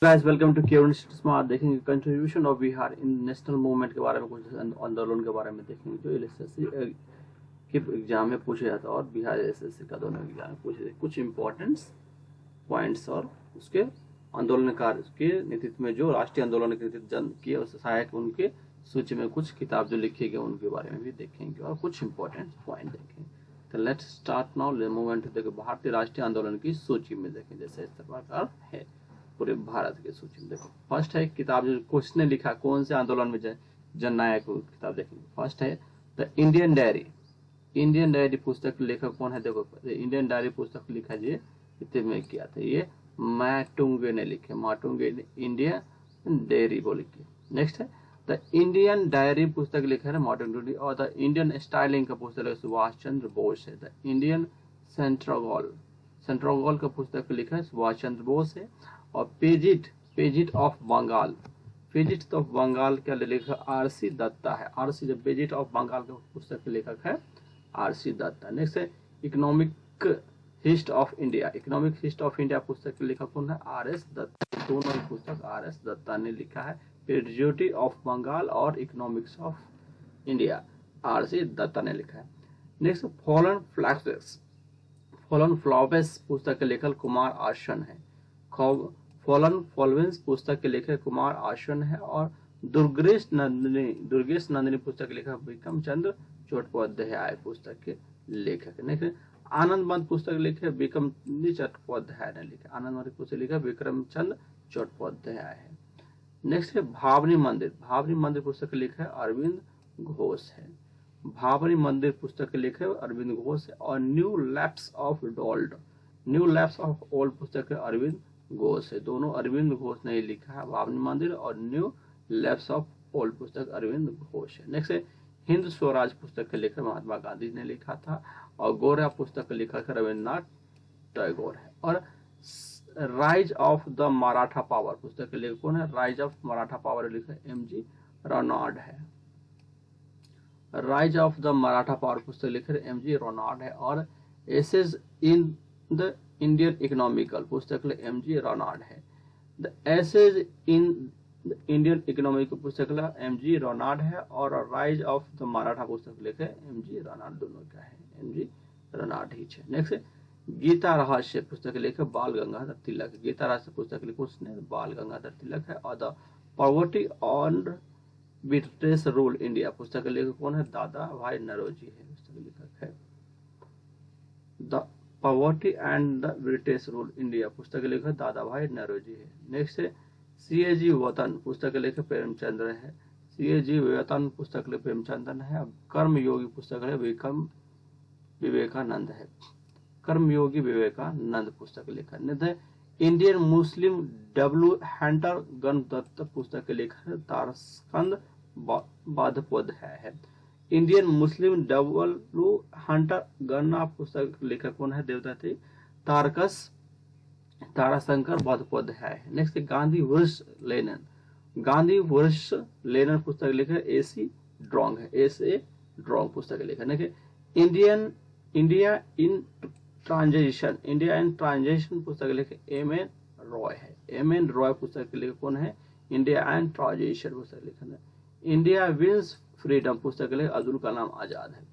Guys welcome to Kevan smart. देखेंगे contribution of Bihar in national movement के बारे में, कुछ आंदोलन के बारे में देखेंगे जो एसएससी के एग्जाम में पूछे जाता है और बिहार एसएससी का दोनों एग्जाम में पूछे जाते कुछ इंपॉर्टेंट्स पॉइंट्स और उसके आंदोलनकार के नेतृत्व में जो राष्ट्रीय आंदोलन के नेतृत्व जन किए और सहायक उनके सूची में कुछ किताब जो लिखे गए उनके बारे में भी देखेंगे और कुछ इंपॉर्टेंट पॉइंट देखेंगे। तो लेट्स स्टार्ट नाउ मूवमेंट। देखो भारतीय राष्ट्रीय आंदोलन की सूची में देखें जैसे इस प्रकार है पूरे भारत के सूची में। देखो फर्स्ट है किताब जो किसने लिखा, कौन से आंदोलन में जननायक किताब देखेंगे। फर्स्ट है the Indian diary. Indian diary पुस्तक लेखक कौन है? देखो इंडियन डायरी पुस्तक लिखा जी इतने में किया था, ये माटुंगे ने लिखे, माटुंगे इंडियन डायरी बोल के। नेक्स्ट है द इंडियन डायरी पुस्तक लिखा है माटुंगे, और द इंडियन स्टाइलिंग का पुस्तक सुभाष चंद्र बोस है। द इंडियन सेंट्रोगोल, सेंट्रोगोल का पुस्तक लिखा है सुभाष चंद्र बोस है। और पेजिट, पेजिट ऑफ बंगाल, पेजिट ऑफ बंगाल क्या लिखा? आरसी दत्ता है। आरसी जब पेजिट ऑफ बंगाल का पुस्तक के लेखक है आरसी दत्ता। नेक्स्ट है economic history of India, economic history of India पुस्तक के लेखक कौन है? R S Dutta. दोनों ही पुस्तक आर एस दत्ता ने लिखा है। पेजियोटी ऑफ बंगाल और economics of India R C Dutta ने लिखा है। Next fallen flax, fallen flowers पुस्तक के लेखक कुमार आशन है। फॉलन फॉलोवेंस पुस्तक के लेखक कुमार आशन है। और दुर्गेश नंदिनी पुस्तक के लेखक विक्रम चंद्र चट्टोपाध्याय पुस्तक के लेखक। नेक्स्ट आनंद बंद पुस्तक लिखे विक्रम चट्टोपाध्याय ने लिखा, आनंद बंद पुस्तक लिखा विक्रम चंद्र चट्टोपाध्याय है। नेक्स्ट है भावनी मंदिर, भावनी मंदिर पुस्तक लिखा है अरविंद घोष है। भावनी मंदिर पुस्तक लिखे अरविंद घोष है। और new lapse of old, new lapse of old पुस्तक अरविंद घोष है। दोनों अरविंद घोष ने लिखा है, भावनी मंदिर और न्यू लैप्स ऑफ ओल्ड पुस्तक अरविंद घोष है। नेक्स्ट है हिंद स्वराज पुस्तक के लेखक महात्मा गांधी ने लिखा था। और गोरा पुस्तक के लेखक रविन्द्रनाथ टैगोर है। और rise of the Maratha power पुस्तक के लेखक कौन है? राइज ऑफ मराठा पावर लिखा एम जी रोनाल्ड है। Rise of the Maratha power पुस्तक लिखे एम जी रोनाल्ड है। और essays in the Indian economical पुस्तक एम जी रोनाल्ड है। The essays in the Indian economical पुस्तक एम जी रोनाल्ड है। और राइज ऑफ द मराठा पुस्तक लिखे एम जी रोनाल्ड, दोनों का है एम जी रोनाल्ड ही है। नेक्स्ट गीता रहस्य पुस्तक लेखक बाल गंगाधर तिलक, गीता रहस्य पुस्तक लिखे उसने बाल गंगाधर तिलक है। और the poverty on British rule India पुस्तक लेखक कौन है? दादा भाई नौरोजी है पुस्तक लेखक है। The poverty and the British rule India पुस्तक लेखक दादा भाई नौरोजी है। नेक्स्ट है सीएजी वतन पुस्तक लेखक प्रेमचंद्र है। सीएजी वतन पुस्तक लेखक प्रेमचंद्र है। कर्मयोगी पुस्तक है विवेकानंद है। कर्मयोगी विवेकानंद पुस्तक लेखक है। इंडियन मुस्लिम डब्ल्यू हंटर गणदत्त पुस्तक के लेखक तारकंद बंदोपाध्याय है। इंडियन मुस्लिम डब्ल्यू हंटर गणना पुस्तक लेखक कौन है? देवदत्त ताराशंकर बंदोपाध्याय है। नेक्स्ट गांधी वर्ष लेनिन, गांधी वर्ष लेनिन पुस्तक लेखक ए सी ड्रॉन्ग है, एस ए ड्रॉन्ग पुस्तक लेखक। India in transition, India in transition पुस्तक लेखक एम एन रॉय है। एम एन रॉय पुस्तक लेखक कौन है? इंडिया एंड ट्रांजिशन पुस्तक लेखक है। इंडिया विंस फ्रीडम पुस्तक लेखक अब्दुल कलाम आजाद है।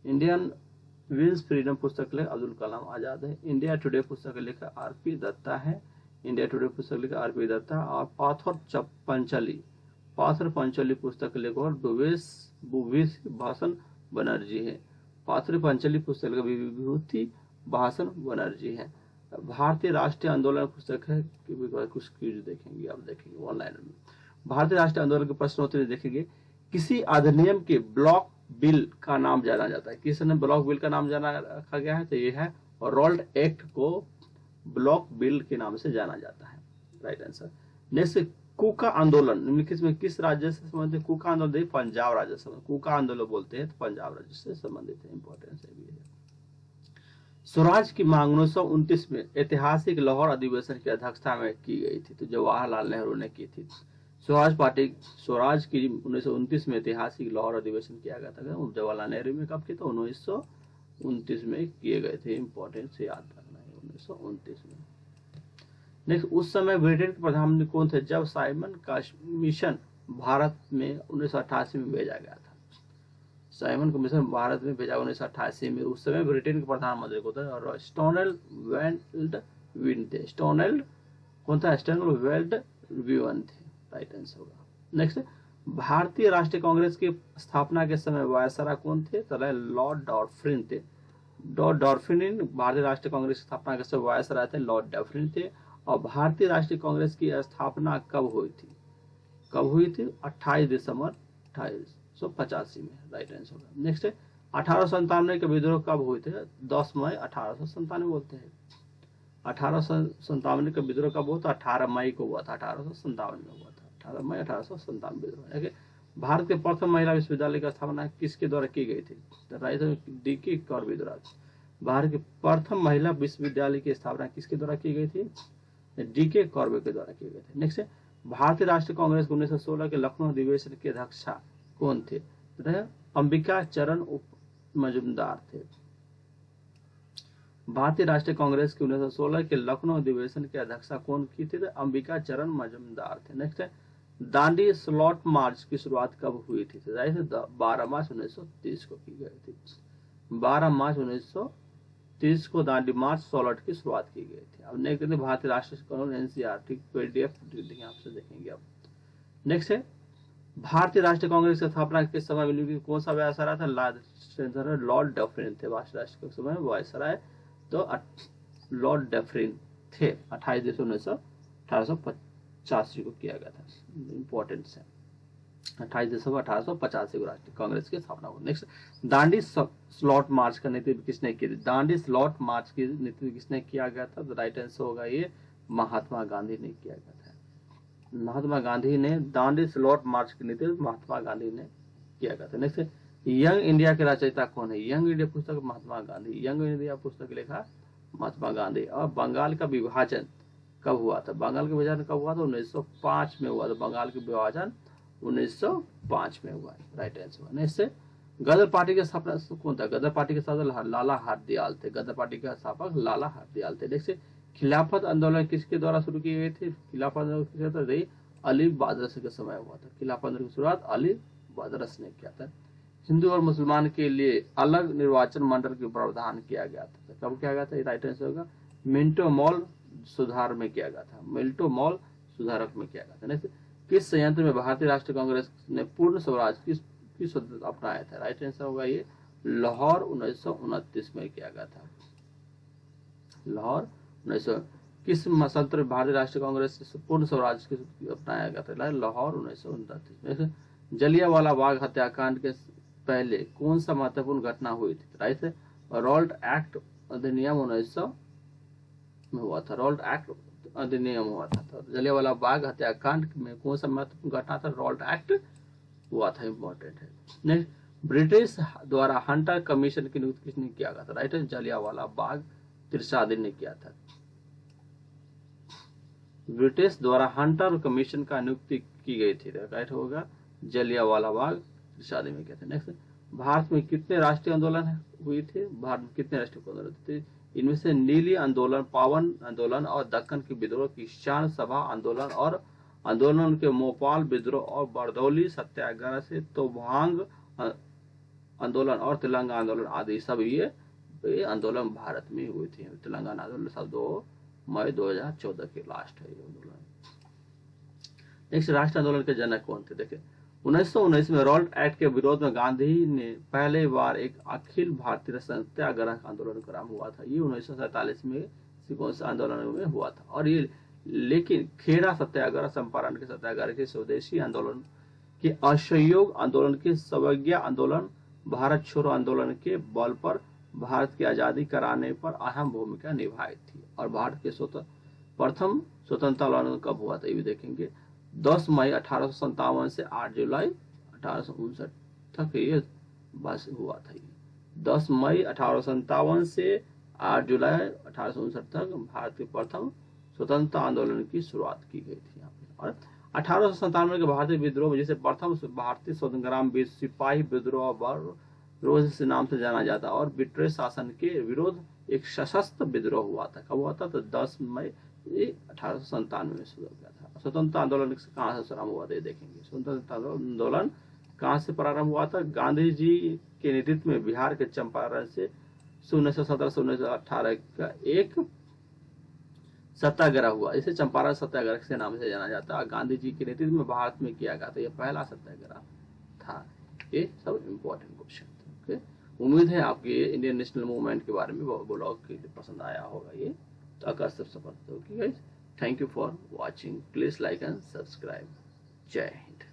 इंडियन विंस फ्रीडम पुस्तक लेखक अब्दुल कलाम आजाद है। इंडिया टुडे पुस्तक लेखक आरपी दत्ता है। इंडिया टुडे पुस्तक लेखक आरपी दत्ता। और पाथर पंचली, पाथर पंचली पुस्तक लेखक भूवेश भाषण बनर्जी है। पाथर पंचली पुस्तक लेखक विभूति भाषण बनर्जी है। भारतीय राष्ट्रीय आंदोलन पुस्तक है, कुछ क्विज देखेंगे, आप देखेंगे ऑनलाइन में। भारतीय राष्ट्रीय आंदोलन के प्रश्नोत्तरी देखेंगे। किसी अधिनियम के ब्लॉक बिल का नाम जाना जाता है, किस ने ब्लॉक बिल का नाम जाना रखा गया है? तो ये है और रोल्ड एक्ट को ब्लॉक बिल के नाम से जाना जाता है, राइट आंसर। नेक्स्ट कुका आंदोलन निम्नलिखित में किस राज्य से संबंधित? कुका आंदोलन पंजाब राज्य से, कुका आंदोलन बोलते हैं तो पंजाब राज्य से संबंधित है, इंपॉर्टेंस है भी है। स्वराज की मांग 1929 में ऐतिहासिक लाहौर अधिवेशन की अध्यक्षता में की गई थी, तो जवाहरलाल नेहरू ने की थी। स्वराज पार्टी, स्वराज की 1929 में ऐतिहासिक लाहौर अधिवेशन किया गया था। जवाहरलाल नेहरू में कब किया था? 1929 में किए गए थे, इंपॉर्टेंस याद रखना है 1929 में। नेक्स्ट, उस समय ब्रिटेन के प्रधानमंत्री कौन थे जब साइमन कमीशन भारत में 1988 में भेजा गया था? साइमन कमीशन भारत में भेजा 1988 में। उस समय ब्रिटेन के प्रधानमंत्री को था और स्टोनेल वेल्डविन थे। स्टोनेल कौन था? स्टोनेल वेल्डविन थे, राइट आंसर होगा। नेक्स्ट, भारतीय राष्ट्रीय कांग्रेस की स्थापना के समय वायसराय कौन थे? तो लॉर्ड डॉल्फिन थे। डॉल्फिन भारतीय राष्ट्रीय कांग्रेस की स्थापना के समय वायसराय थे, लॉर्ड डॉल्फिन थे। और भारतीय राष्ट्रीय कांग्रेस की स्थापना कब हुई थी? कब हुई थी? 28 दिसंबर 1885 में, राइट आंसर होगा। नेक्स्ट, 1897 के विद्रोह कब हुए थे? 10 मई 1897 बोलते हैं। 1897 का विद्रोह कब हुआ था? 18 मई को हुआ था, 1897 में हुआ था, 18 मई 1897 विद्रोह। भारत के प्रथम महिला विश्वविद्यालय की स्थापना किसके द्वारा की गई थी? तो राइट, डी.के. कॉर्बे द्वारा। भारत के प्रथम महिला विश्वविद्यालय की स्थापना किसके द्वारा की गई थी? डी.के. कॉर्बे के द्वारा किए गए थे। नेक्स्ट, भारतीय राष्ट्रीय कांग्रेस 1916 के लखनऊ अधिवेशन के अध्यक्ष कौन थे? अंबिका चरण मजूमदार थे। भारतीय राष्ट्रीय कांग्रेस के 1916 के लखनऊ अधिवेशन के अध्यक्षा कौन की थी? अंबिका चरण मजूमदार थे। नेक्स्ट, दांडी स्लॉट मार्च की शुरुआत कब हुई थी? 12 मार्च 1930 को की गई थी। 12 मार्च 1930 को दांडी मार्च स्लॉट की शुरुआत की गई थी। अब नेक्स्ट, भारतीय राष्ट्रीय कांग्रेस एनसीईआरटी पीडीएफ आपसे देखेंगे अब। नेक्स्ट है, भारतीय राष्ट्रीय कांग्रेस की स्थापना के समय कौन सा वायसराय था? लॉर्ड डॉल्फिन थे। राष्ट्रीय के समय वायसराय तो लॉर्ड डॉल्फिन थे। 28 दिसंबर 1885 को किया गया था। इंपॉर्टेंट है, 28 दिसंबर 1885 को राष्ट्रीय कांग्रेस की स्थापना हुई। नेक्स्ट, दांडी स्लॉट मार्च का नेतृत्व किसने किया? दांडी स्लॉट मार्च की नेतृत्व किसने किया गया था? तो राइट आंसर होगा ये महात्मा गांधी ने किया गया था। महात्मा गांधी ने दांडी स्लॉट मार्च की नेतृत्व महात्मा गांधी ने किया गया था। नेक्स्ट, यंग इंडिया के रचयिता कौन है? यंग इंडिया पुस्तक महात्मा गांधी। यंग इंडिया पुस्तक लिखा महात्मा गांधी। और बंगाल का विभाजन कब हुआ था? बंगाल का विभाजन कब हुआ था? 1905 में हुआ था। बंगाल का विभाजन 1905 में हुआ, राइट आंसर। नेक्स्ट, गदर पार्टी के स्थापना कौन था? गदर पार्टी के स्थापक लाला हरदयाल थे। गदर पार्टी के स्थापक लाला हरदयाल थे। नेक्स्ट, खिलाफत आंदोलन किसके द्वारा शुरू की गई थी? खिलाफत आंदोलन अली बादरस के समय हुआ था। खिलाफत आंदोलन की शुरुआत अली बादरस ने किया था। हिंदू और मुसलमान के लिए अलग निर्वाचन मंडल के प्रावधान किया गया था। कब किया गया था? राइट आंसर होगा मिंटो मॉल सुधार में किया गया था। मिंटो मॉल सुधारक में किया गया था। नेक्स्ट, किस संयंत्र में भारतीय राष्ट्रीय कांग्रेस ने पूर्ण स्वराज किस अपनाया था? राइट आंसर होगा ये लाहौर 1929 में किया गया था। लाहौर 1900 किस संयंत्र में भारतीय राष्ट्रीय कांग्रेस पूर्ण स्वराज अपनाया गया था? लाहौर 1929 में। जलियांवाला बाग हत्याकांड के पहले कौन सा महत्वपूर्ण घटना हुई थी? राइट है, रॉल्ट एक्ट अधिनियम 1900 में हुआ था। रॉल्ट एक्ट अधिनियम हुआ था। तो जलियांवाला बाग हत्याकांड में कौन सा महत्वपूर्ण घटना था? रॉल्ट एक्ट हुआ था, इंपॉर्टेंट है। नेक्स्ट, ब्रिटिश द्वारा हंटर कमीशन की नियुक्ति किसने किया गया था? राइट है, जलियांवाला बाग त्रिशादी ने किया था। ब्रिटिश द्वारा हंटर कमीशन का नियुक्ति की गई थी। राइट होगा जलियांवाला बाग त्रिशादी में किया था। नेक्स्ट, भारत में कितने राष्ट्रीय आंदोलन हुए थे? भारत में कितने राष्ट्रीय आंदोलन थे? इनमें से नीली आंदोलन, पावन आंदोलन और दक्कन के विद्रोह, किसान सभा आंदोलन और आंदोलन के मोपाल विद्रोह और बरदौली सत्याग्रह से तो भांग आंदोलन और तेलंगाना आंदोलन आदि सब ये आंदोलन भारत में हुए थे। तेलंगाना आंदोलन सब 2 मई 2014 के लास्ट है ये आंदोलन। नेक्स्ट, राष्ट्र आंदोलन के जनक कौन थे? देखिए 1919 में रॉल्ट एक्ट के विरोध में गांधी ने पहले बार एक अखिल भारतीय सत्याग्रह आंदोलन कराम हुआ था। ये 1947 में कौन सा आंदोलन में हुआ था? और ये लेकिन खेड़ा सत्याग्रह, चंपारण के सत्याग्रह के स्वदेशी आंदोलन के असहयोग आंदोलन के सवज्ञा आंदोलन, भारत छोड़ो आंदोलन के बल पर भारत की आजादी कराने पर अहम भूमिका निभाई थी। और भारत के प्रथम स्वतंत्रता आंदोलन कब हुआ था ये भी देखेंगे। 10 मई 1857 से 8 जुलाई 1859 तक ये बस हुआ था। 10 मई 1857 से 8 जुलाई 1859 तक भारत के प्रथम स्वतंत्रता आंदोलन की शुरुआत की गई थी यहाँ पे। और 1897 के भारतीय विद्रोह जिसे प्रथम भारतीय संग्राम सिपाही विद्रोह रोज से नाम से जाना जाता और ब्रिटिश शासन के विरोध एक सशस्त्र विद्रोह हुआ था। कब हुआ था? तो 10 मई ये 1897 में शुरू किया था। स्वतंत्रता आंदोलन कहाँ से प्रारंभ हुआ था ये देखेंगे। स्वतंत्रता आंदोलन कहाँ से प्रारंभ हुआ था? गांधी जी के नेतृत्व में बिहार के चंपारण से 1917 से 1918 का एक सत्याग्रह हुआ। इसे चंपारण सत्याग्रह के नाम से जाना जाता है। गांधी जी के नेतृत्व में भारत में किया गया था, यह पहला सत्याग्रह था। ये सब इम्पोर्टेंट क्वेश्चन थे। ओके, उम्मीद है आपके इंडियन नेशनल मूवमेंट के बारे में ब्लॉग पसंद आया होगा। ये तो आकर्षक सफल। Okay guys, thank you for watching. Please like and subscribe. जय हिंद।